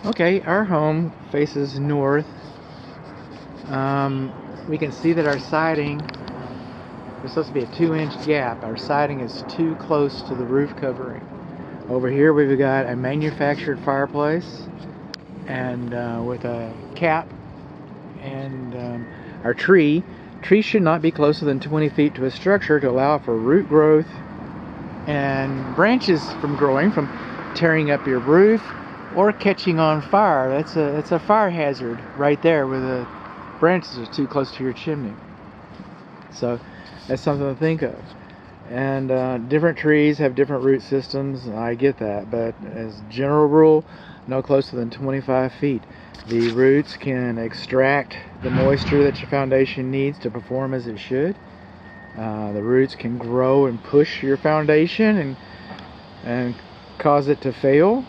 Okay, our home faces north. We can see that our siding, there's supposed to be a 2-inch gap. Our siding is too close to the roof covering. Over here we've got a manufactured fireplace and with a cap, and our trees should not be closer than 20 feet to a structure to allow for root growth and branches from growing, from tearing up your roof or catching on fire. It's a fire hazard right there where the branches are too close to your chimney. So that's something to think of. And different trees have different root systems. I get that, but as a general rule, no closer than 25 feet. The roots can extract the moisture that your foundation needs to perform as it should. The roots can grow and push your foundation and cause it to fail.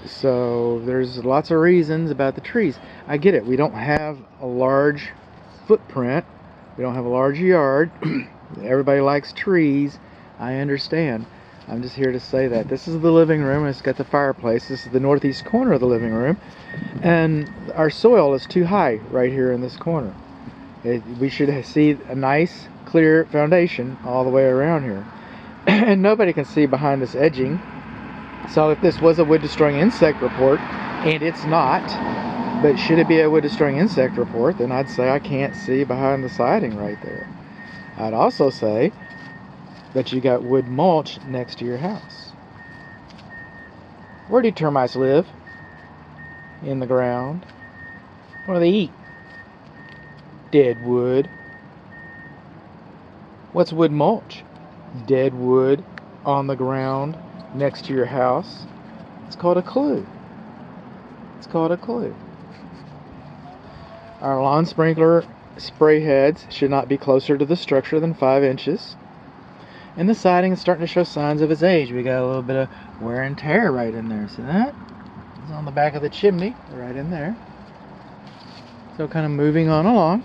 So there's lots of reasons about the trees. I get it. We don't have a large footprint. We don't have a large yard. Everybody likes trees. I understand. I'm just here to say that. This is the living room, and it's got the fireplace. This is the northeast corner of the living room. And our soil is too high right here in this corner. We should see a nice, clear foundation all the way around here. And nobody can see behind this edging. So if this was a wood-destroying insect report, and it's not, but should it be a wood-destroying insect report, then I'd say I can't see behind the siding right there. I'd also say that you got wood mulch next to your house. Where do termites live? In the ground. What do they eat? Dead wood. What's wood mulch? Dead wood on the ground next to your house. It's called a clue. It's called a clue. Our lawn sprinkler spray heads should not be closer to the structure than 5 inches. And the siding is starting to show signs of its age. We got a little bit of wear and tear right in there. See that? It's on the back of the chimney, right in there. So kind of moving on along.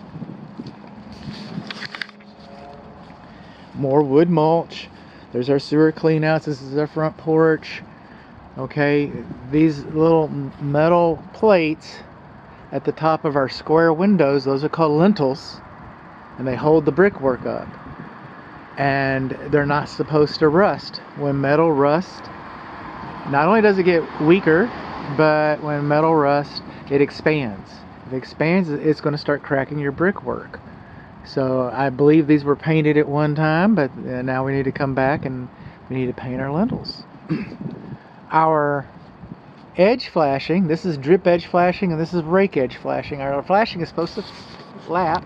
More wood mulch. There's our sewer cleanouts. This is our front porch. Okay, these little metal plates at the top of our square windows, those are called lintels, and they hold the brickwork up. And they're not supposed to rust. When metal rusts, not only does it get weaker, but when metal rusts, it expands. If it expands, it's going to start cracking your brickwork. So I believe these were painted at one time, but now we need to come back and we need to paint our lintels. Our edge flashing, this is drip edge flashing and this is rake edge flashing. Our flashing is supposed to flap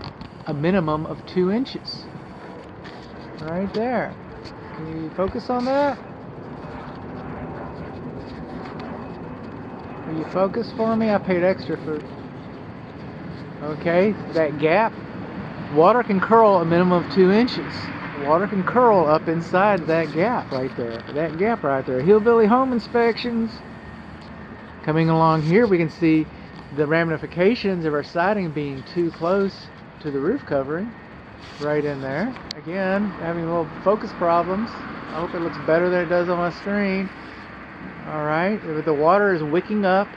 a minimum of 2 inches. Right there. Can you focus on that? Will you focus for me? I paid extra for... Okay, that gap. Water can curl a minimum of 2 inches. Water can curl up inside that gap right there. That gap right there. Hillbilly home inspections. Coming along here, we can see the ramifications of our siding being too close to the roof covering. Right in there. Again, having little focus problems. I hope it looks better than it does on my screen. Alright, the water is wicking up,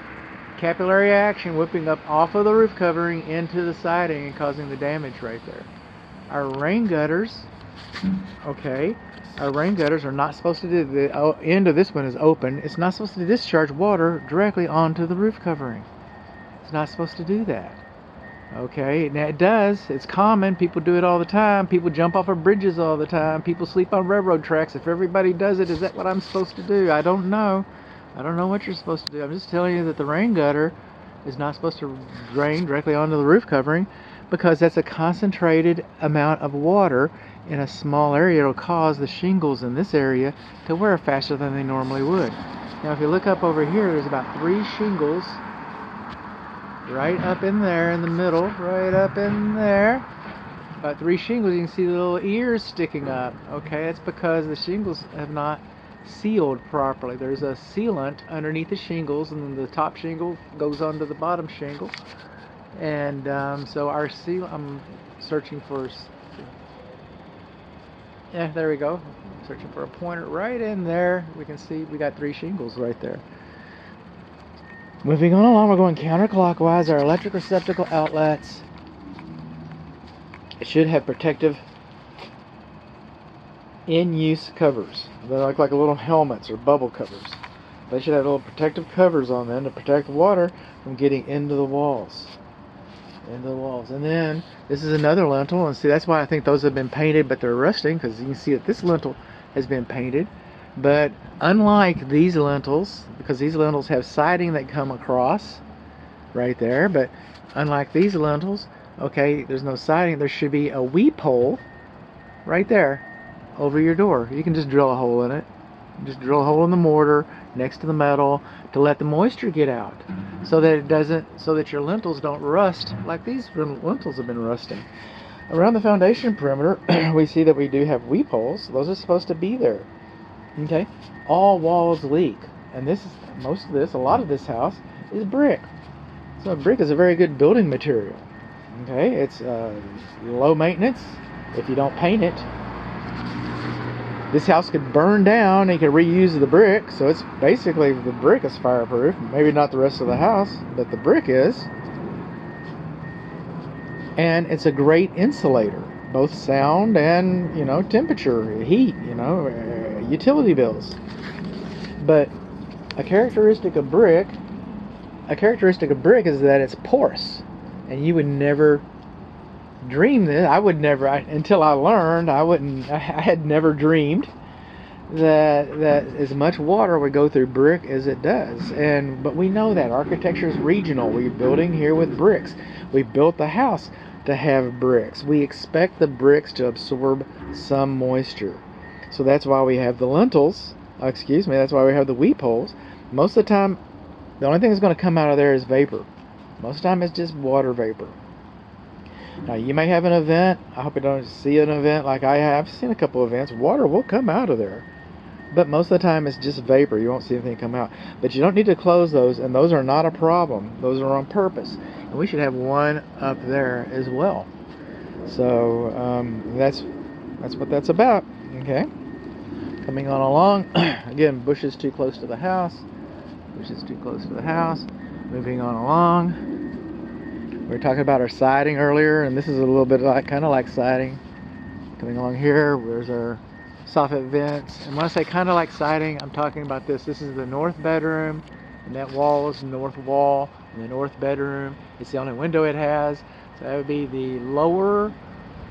capillary action whipping up off of the roof covering into the siding and causing the damage right there. Our rain gutters, okay, our rain gutters are not supposed to do, the end of this one is open, it's not supposed to discharge water directly onto the roof covering. It's not supposed to do that. Okay, now it does. It's common. People do it all the time. People jump off of bridges all the time. People sleep on railroad tracks. If everybody does it, is that what I'm supposed to do? I don't know. I don't know what you're supposed to do. I'm just telling you that the rain gutter is not supposed to drain directly onto the roof covering because that's a concentrated amount of water in a small area. It'll cause the shingles in this area to wear faster than they normally would. Now, if you look up over here, there's about 3 shingles right up in there in the middle, right up in there. About 3 shingles. You can see the little ears sticking up. Okay, that's because the shingles have not sealed properly. There's a sealant underneath the shingles, and then the top shingle goes onto the bottom shingle. And so our seal, I'm searching for, yeah, there we go. I'm searching for a pointer right in there. We can see we got 3 shingles right there. Moving on along, we're going counterclockwise. Our electric receptacle outlets, it should have protective in-use covers. They look like little helmets or bubble covers. They should have little protective covers on them to protect the water from getting into the walls. And then this is another lintel, and see, that's why I think those have been painted, but they're rusting, because you can see that this lintel has been painted. But unlike these lintels, because these lintels have siding that come across right there, but unlike these lintels, okay, there's no siding. There should be a weep hole right there over your door. You can just drill a hole in it. Just drill a hole in the mortar next to the metal to let the moisture get out, so that your lintels don't rust like these lintels have been rusting. Around the foundation perimeter, we see that we do have weep holes. Those are supposed to be there. Okay, all walls leak, and a lot of this house is brick. So brick is a very good building material. Okay, it's low maintenance if you don't paint it. This house could burn down and you could reuse the brick, so it's basically, the brick is fireproof. Maybe not the rest of the house, but the brick is. And it's a great insulator, both sound and, temperature, heat, utility bills. But a characteristic of brick is that it's porous, and you would never dream this. Until I learned, I had never dreamed that as much water would go through brick as it does. But we know that architecture is regional. We're building here with bricks. We built the house to have bricks. We expect the bricks to absorb some moisture. So that's why we have the lintels. That's why we have the weep holes. Most of the time, the only thing that's going to come out of there is vapor. Most of the time, it's just water vapor. Now, you may have an event. I hope you don't see an event like I have. I've seen a couple of events. Water will come out of there. But most of the time, it's just vapor. You won't see anything come out. But you don't need to close those, and those are not a problem. Those are on purpose. And we should have one up there as well. So that's what that's about. Okay. Coming on along. Again, bushes too close to the house. Bushes too close to the house. Moving on along. We were talking about our siding earlier, and this is a little bit kind of like siding. Coming along here, there's our soffit vents. And when I say kind of like siding, I'm talking about this. This is the north bedroom, and that wall is the north wall. And the north bedroom, it's the only window it has. So that would be the lower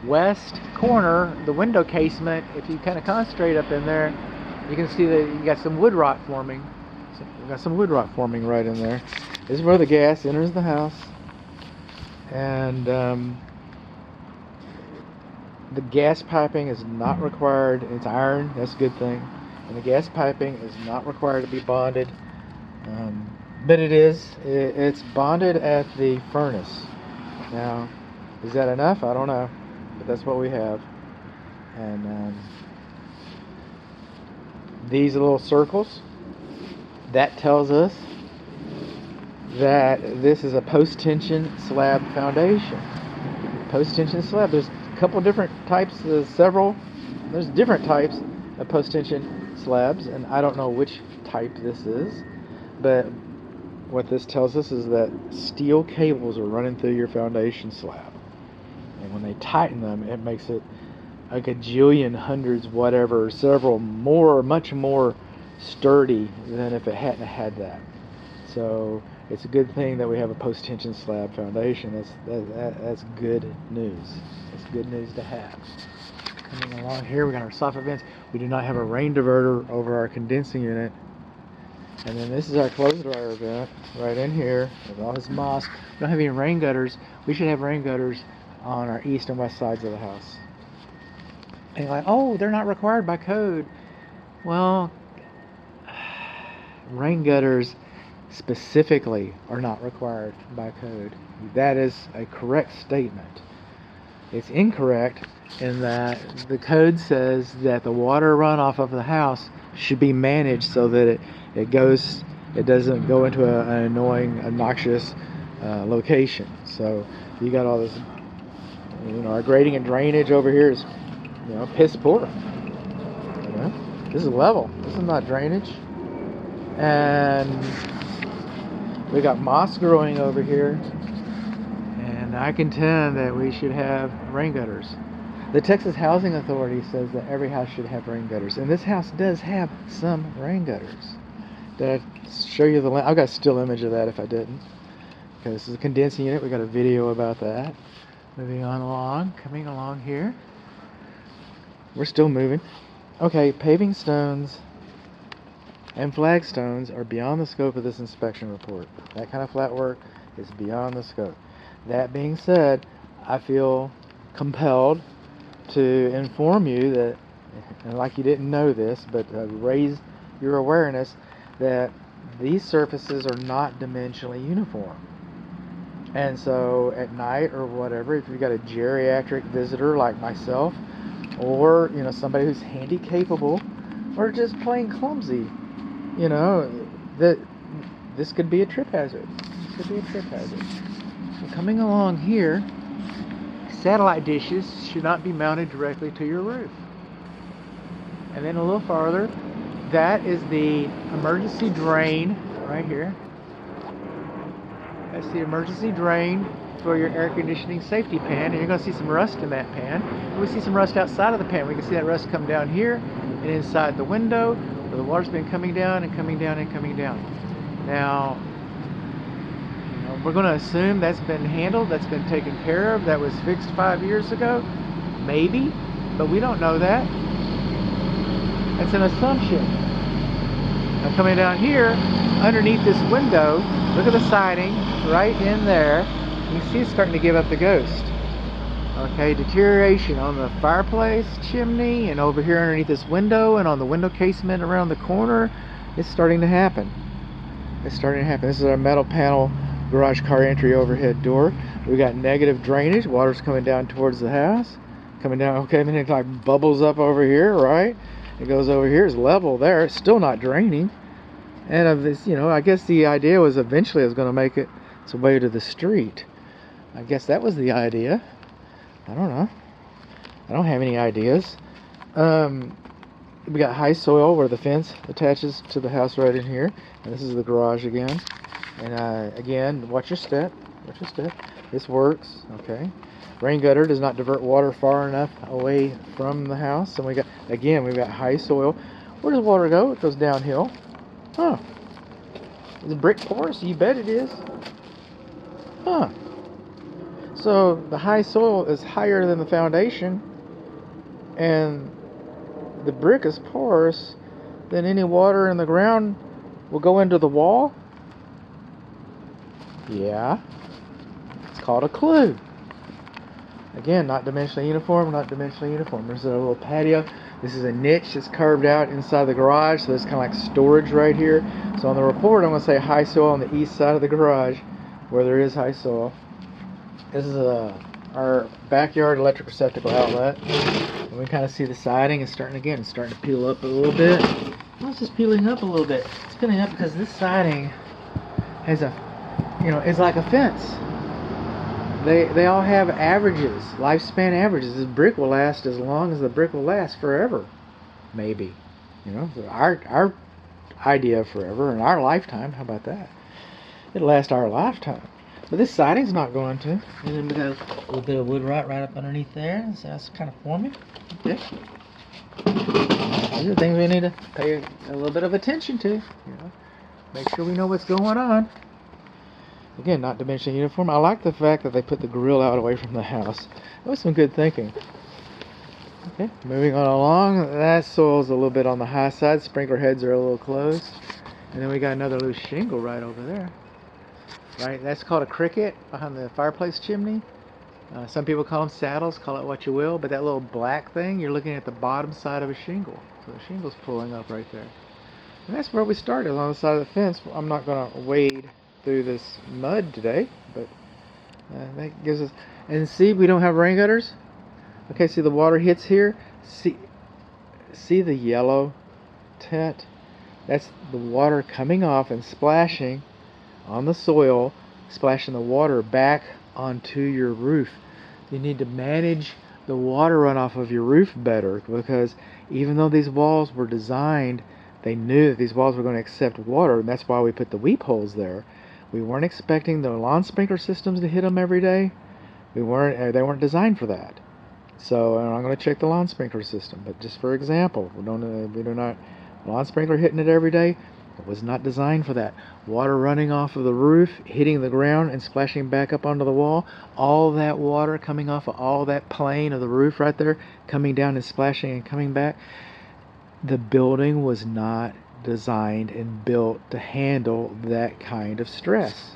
west corner, the window casement. If you kind of concentrate up in there, you can see that you got some wood rot forming. So we got some wood rot forming right in there. This is where the gas enters the house. And the gas piping is not required. It's iron, that's a good thing. And the gas piping is not required to be bonded. But it's bonded at the furnace. Now, is that enough? I don't know. But that's what we have. And these little circles, that tells us that this is a post-tension slab foundation. Post-tension slab. There's a couple different types. There's different types of post-tension slabs, and I don't know which type this is, but what this tells us is that steel cables are running through your foundation slab, and when they tighten them, it makes it a gajillion, hundreds, whatever, several more, much more sturdy than if it hadn't had that. So it's a good thing that we have a post-tension slab foundation. That's good news. It's good news to have. Coming along here, we got our soffit vents. We do not have a rain diverter over our condensing unit. And then this is our clothes dryer vent right in here with all this moss. We don't have any rain gutters. We should have rain gutters on our east and west sides of the house. And you're like, oh, they're not required by code. Well, rain gutters specifically are not required by code. That is a correct statement. It's incorrect in that the code says that the water runoff of the house should be managed so that it doesn't go into an annoying, obnoxious location. So you got all this, our grading and drainage over here is, piss poor. This is level. This is not drainage. And We got moss growing over here, and I contend that we should have rain gutters. The Texas Housing Authority says that every house should have rain gutters, and this house does have some rain gutters. Did I show you the link? I've got a still image of that if I didn't. Okay, this is a condensing unit. We got a video about that. Moving on along, coming along here. We're still moving. Okay, paving stones and flagstones are beyond the scope of this inspection report. That kind of flat work is beyond the scope. That being said, I feel compelled to inform you that, and like you didn't know this, but raise your awareness that these surfaces are not dimensionally uniform. And so at night or whatever, if you've got a geriatric visitor like myself, or somebody who's handy capable, or just plain clumsy, that this could be a trip hazard. This could be a trip hazard. And coming along here, satellite dishes should not be mounted directly to your roof. And then a little farther, that is the emergency drain right here. That's the emergency drain for your air conditioning safety pan, and you're going to see some rust in that pan. And we see some rust outside of the pan. We can see that rust come down here and inside the window where the water's been coming down and coming down and coming down. Now, we're going to assume that's been handled, that's been taken care of, that was fixed 5 years ago. Maybe, but we don't know that. That's an assumption. Now coming down here, underneath this window, look at the siding right in there. You can see it's starting to give up the ghost. Okay, deterioration on the fireplace chimney and over here underneath this window and on the window casement around the corner. It's starting to happen. It's starting to happen. This is our metal panel garage car entry overhead door. We got negative drainage. Water's coming down towards the house. Coming down, okay, and it like bubbles up over here, right? It goes over here, it's level there. It's still not draining. And of this, I guess the idea was eventually it was going to make its way to the street. I guess that was the idea. I don't know. I don't have any ideas. We got high soil where the fence attaches to the house right in here. And this is the garage again. And again, watch your step. Watch your step. This works. Okay. Rain gutter does not divert water far enough away from the house. And we've got high soil. Where does water go? It goes downhill. Huh. Is it brick porous? You bet it is. Huh. So the high soil is higher than the foundation, and the brick is porous, then any water in the ground will go into the wall? Yeah. It's called a clue. Again, not dimensionally uniform, not dimensionally uniform. There's a little patio. This is a niche that's carved out inside the garage, so it's kind of like storage right here. So on the report, I'm going to say high soil on the east side of the garage, where there is high soil. This is our backyard electric receptacle outlet. And we kind of see the siding is starting to peel up a little bit. Well, it's just peeling up a little bit. It's peeling up because this siding has is like a fence. They all have averages, lifespan averages. This brick will last as long as the brick will last forever, maybe. Our idea of forever in our lifetime. How about that? It'll last our lifetime. But this siding's not going to. And then we got a little bit of wood rot right up underneath there. So that's kind of forming. Okay. These are things we need to pay a little bit of attention to. Make sure we know what's going on. Again, not dimensionally uniform. I like the fact that they put the grill out away from the house. That was some good thinking. Okay, moving on along. That soil's a little bit on the high side. Sprinkler heads are a little closed. And then we got another loose shingle right over there. Right, that's called a cricket behind the fireplace chimney. Some people call them saddles, call it what you will, but that little black thing, you're looking at the bottom side of a shingle. So the shingle's pulling up right there. And that's where we started, on the side of the fence. I'm not going to wade through this mud today, but that gives us, and see, we don't have rain gutters. Okay, see the water hits here. See the yellow tint? That's the water coming off and splashing on the soil, splashing the water back onto your roof. You need to manage the water runoff of your roof better, because even though these walls were designed, they knew that these walls were going to accept water, and that's why we put the weep holes there. We weren't expecting the lawn sprinkler systems to hit them every day. They weren't designed for that. So I'm going to check the lawn sprinkler system. But just for example, we do not lawn sprinkler hitting it every day. It was not designed for that. Water running off of the roof, hitting the ground and splashing back up onto the wall. All that water coming off of all that plane of the roof right there, coming down and splashing and coming back. The building was not designed and built to handle that kind of stress.